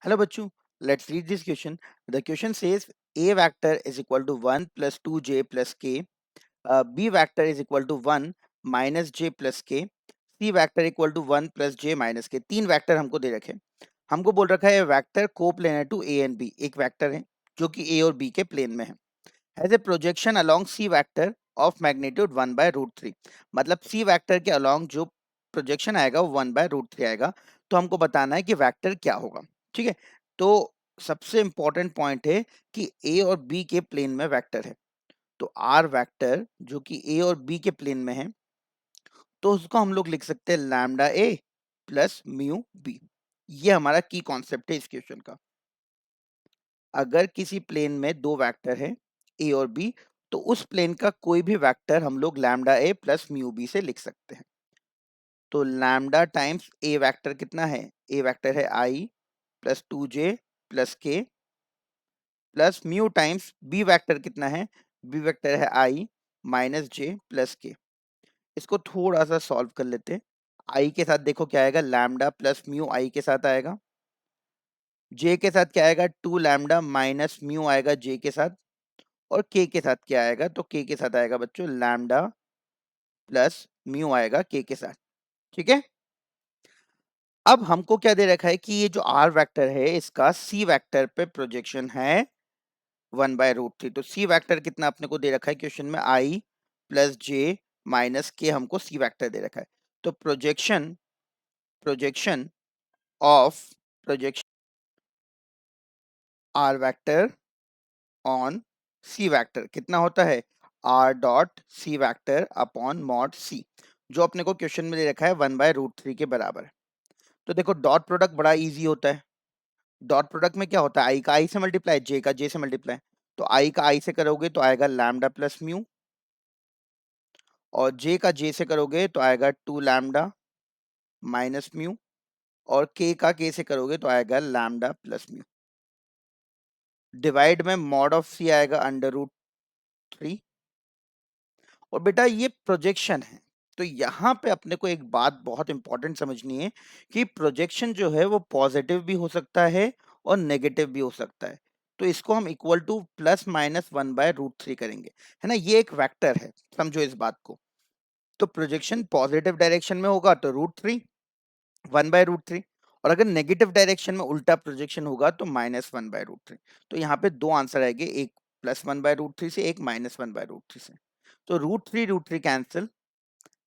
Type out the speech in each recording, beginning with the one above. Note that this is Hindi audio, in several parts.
Hello bachchu, let's read this question. The question says A vector is equal to 1 plus 2j plus k, B vector is equal to 1 minus j plus k, C vector equal to 1 plus j minus k. तीन वेक्टर हमको दे रखे हैं। हमको बोल रखा है vector coplanar to a and b, एक वेक्टर है जो कि ए और बी के प्लेन में है। Has a projection along c vector of magnitude 1 by root 3, मतलब सी वेक्टर के अलोंग जो प्रोजेक्शन आएगा वो 1 बाय रूट 3 आएगा। तो हमको बताना है कि वेक्टर क्या होगा। ठीक है, तो सबसे इंपॉर्टेंट पॉइंट है कि ए और बी के प्लेन में वेक्टर है। तो आर वेक्टर जो कि ए और बी के प्लेन में है, तो उसको हम लोग लिख सकते हैं लैम्डा ए प्लस म्यू बी। ये हमारा की कॉन्सेप्ट है इस क्वेश्चन का। अगर किसी प्लेन में दो वेक्टर है ए और बी, तो उस प्लेन का कोई भी वेक्टर हम लोग लैम्डा ए प्लस म्यू बी से लिख सकते हैं। तो लैम्डा टाइम्स ए वेक्टर कितना है, ए वेक्टर है i plus 2j plus k, plus mu times b vector कितना है, बी वेक्टर है आई माइनस जे प्लस के। इसको थोड़ा सा सॉल्व कर लेते हैं। आई के साथ देखो क्या आएगा, लैम्डा प्लस म्यू आई के साथ आएगा, जे के साथ क्या आएगा, 2 लैम्डा माइनस म्यू आएगा जे के साथ, और के साथ क्या आएगा, तो के साथ आएगा बच्चों लैम्डा प्लस म्यू आएगा के साथ। ठीक है, अब हमको क्या दे रखा है कि ये जो आर वेक्टर है इसका सी वेक्टर पे प्रोजेक्शन है 1 बाय रूट 3। तो सी वेक्टर कितना अपने को दे रखा है क्वेश्चन में, आई प्लस जे माइनस के हमको सी वेक्टर दे रखा है। तो projection projection of projection r vector on c vector कितना होता है, r dot c vector upon mod c, जो अपने को क्वेश्चन में दे रखा है 1 बाय रूट 3 के बराबर है। तो देखो डॉट प्रोडक्ट बड़ा इजी होता है। डॉट प्रोडक्ट में क्या होता है, आई का आई से मल्टीप्लाई, जे का जे से मल्टीप्लाई। तो आई का आई से करोगे तो आएगा लैम्डा प्लस म्यू, और जे का जे से करोगे तो आएगा 2 लैम्डा माइनस म्यू, और के का के से करोगे तो आएगा लैम्डा प्लस म्यू। डिवाइड में मॉड ऑफ सी आएगा अंडर रूट 3। और बेटा ये प्रोजेक्शन है, तो यहाँ पे अपने को एक बात बहुत इंपॉर्टेंट समझनी है कि प्रोजेक्शन जो है वो पॉजिटिव भी हो सकता है और नेगेटिव भी हो सकता है। तो इसको हम equal to plus minus 1 by root 3 करेंगे, है ना। ये एक वेक्टर है, समझो इस बात को। तो प्रोजेक्शन पॉजिटिव डायरेक्शन में होगा तो रूट 3 1 बाय रूट 3, और अगर नेगेटिव डायरेक्शन में उल्टा प्रोजेक्शन होगा तो माइनस 1 बाय रूट 3। तो यहाँ पे दो आंसर आएंगे, एक प्लस 1 बाय रूट 3 से, एक माइनस 1 बाय रूट 3 से। तो रूट 3 कैंसिल,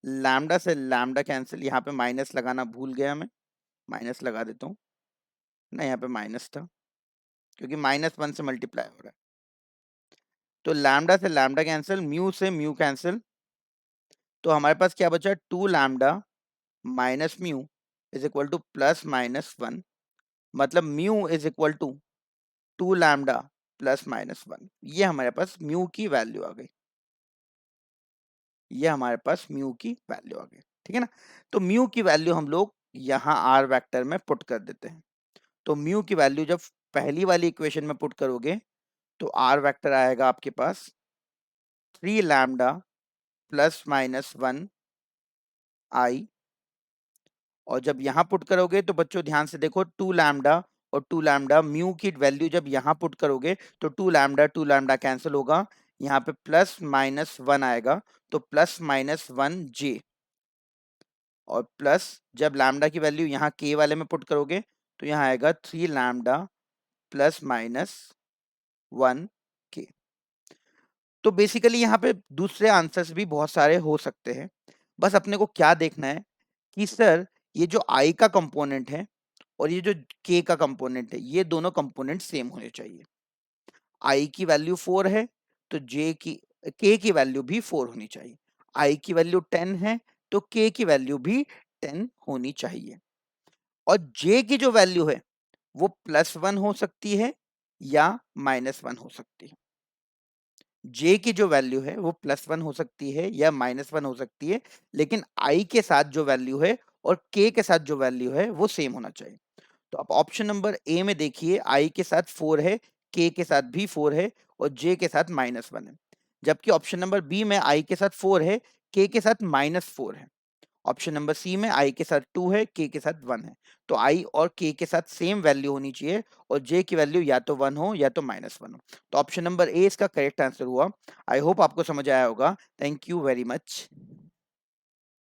लैम्डा से लैम्डा कैंसिल, यहाँ पे माइनस लगाना भूल गया मैं, माइनस लगा देता हूँ ना, यहाँ पे माइनस था क्योंकि माइनस 1 से मल्टीप्लाई हो रहा है। तो लैम्डा से लैम्डा कैंसिल, म्यू से म्यू कैंसिल, तो हमारे पास क्या बचा, 2 lambda minus mu is equal to plus minus 1, मतलब mu is equal to 2 lambda plus minus 1। ये हमारे पास म्यू की वैल्यू आ गई, ये हमारे पास म्यू की वैल्यू आ गई। ठीक है ना। तो म्यू की वैल्यू हम लोग यहाँ आर वेक्टर में पुट कर देते हैं। तो म्यू की वैल्यू जब पहली वाली इक्वेशन में पुट करोगे तो आर वेक्टर आएगा आपके पास 3 लैम्डा प्लस माइनस 1 आई, और जब यहाँ पुट करोगे तो बच्चों ध्यान से देखो 2 लैम्डा और 2 लैम्डा, म्यू की वैल्यू जब यहाँ पुट करोगे तो 2 लैम्डा कैंसिल होगा, यहाँ पे प्लस माइनस 1 आएगा, तो प्लस माइनस 1 जे, और प्लस जब लैम्डा की वैल्यू यहाँ के वाले में पुट करोगे तो यहाँ आएगा 3 लैम्डा प्लस माइनस 1 के। तो बेसिकली यहाँ पे दूसरे आंसर्स भी बहुत सारे हो सकते हैं, बस अपने को क्या देखना है कि सर ये जो आई का कंपोनेंट है और ये जो के का कंपोनेंट है, ये दोनों कंपोनेंट सेम होने चाहिए। आई की वैल्यू 4 है तो जे की के की वैल्यू भी 4 होनी चाहिए। आई की वैल्यू 10 है तो के की वैल्यू भी 10 होनी चाहिए। और जे की जो वैल्यू है वो +1 हो सकती है या -1 हो सकती है। जे की जो वैल्यू है वो +1 हो सकती है या -1 हो सकती है, लेकिन आई के साथ जो वैल्यू है और के साथ जो वैल्यू है वो सेम होना चाहिए। तो आप ऑप्शन नंबर ए में देखिए, आई के साथ 4 है, के साथ भी 4 है और जे के साथ -1 है। जबकि ऑप्शन नंबर बी में आई के साथ 4 है, के साथ -4 है, ऑप्शन नंबर सी में i के साथ 2 है, k के साथ 1 है। तो i और k के साथ सेम वैल्यू होनी चाहिए और j की वैल्यू या तो 1 हो या तो -1 हो। तो ऑप्शन नंबर ए इसका करेक्ट आंसर हुआ। आई होप आपको समझ आया होगा। Thank you very much.